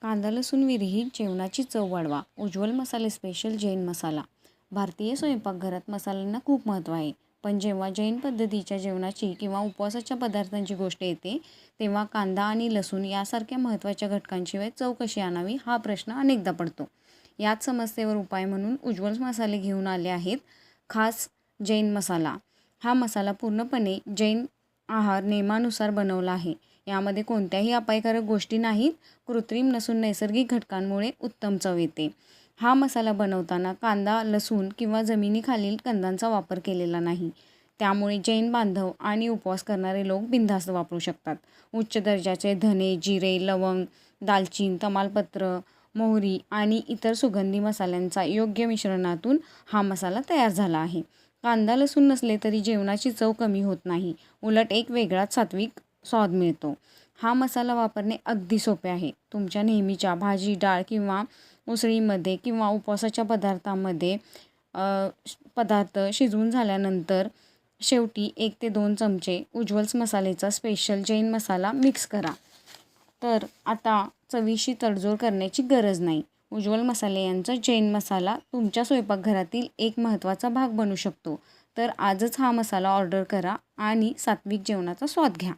कांदा लसूण विरहित जेवणाची चव वाढवा. उज्ज्वल मसाले स्पेशल जैन मसाला. भारतीय स्वयंपाकघरात मसाल्यांना खूप महत्त्व आहे. पण जेव्हा जैन पद्धतीच्या जेवणाची किंवा उपवासाच्या पदार्थांची गोष्ट येते तेव्हा कांदा आणि लसूण यासारख्या महत्त्वाच्या घटकांशिवाय चव कशी आणावी हा प्रश्न अनेकदा पडतो. याच समस्येवर उपाय म्हणून उज्ज्वल मसाले घेऊन आले आहेत. खास जैन मसाला. हा मसाला पूर्णपणे जैन आहार नियमानुसार बनवला आहे. यामध्ये कोणत्याही अपायकारक गोष्टी नाहीत. कृत्रिम नसून नैसर्गिक घटकांमुळे उत्तम चव येते. हा मसाला बनवताना कांदा, लसूण किंवा जमिनीखालील कंदांचा वापर केलेला नाही. त्यामुळे जैन बांधव आणि उपवास करणारे लोक बिनधास्त वापरू शकतात. उच्च दर्जाचे धने, जिरे, लवंग, दालचीन, तमालपत्र, मोहरी आणि इतर सुगंधी मसाल्यांचा योग्य मिश्रणातून हा मसाला तयार झाला आहे. कांदा लसूण नसले तरी जेवणाची चव कमी होत नाही. उलट एक वेगळाच सात्विक स्वाद मिळतो. हा मसाला वापरणे अगदी सोपे आहे. तुमच्या नेहमीच्या भाजी, डाळ किंवा उसळीमध्ये किंवा उपवासाच्या पदार्थामध्ये पदार्थ शिजवून झाल्यानंतर शेवटी 1 ते 2 चमचे उज्ज्वल मसालेचा स्पेशल जैन मसाला मिक्स करा. तर आता चवीशी तडजोड करण्याची गरज नाही. उज्ज्वल मसाले यांचा जैन मसाला तुमच्या स्वयंपाकघरातील एक महत्त्वाचा भाग बनू शकतो. तर आजच हा मसाला ऑर्डर करा आणि सात्विक जेवणाचा स्वाद घ्या.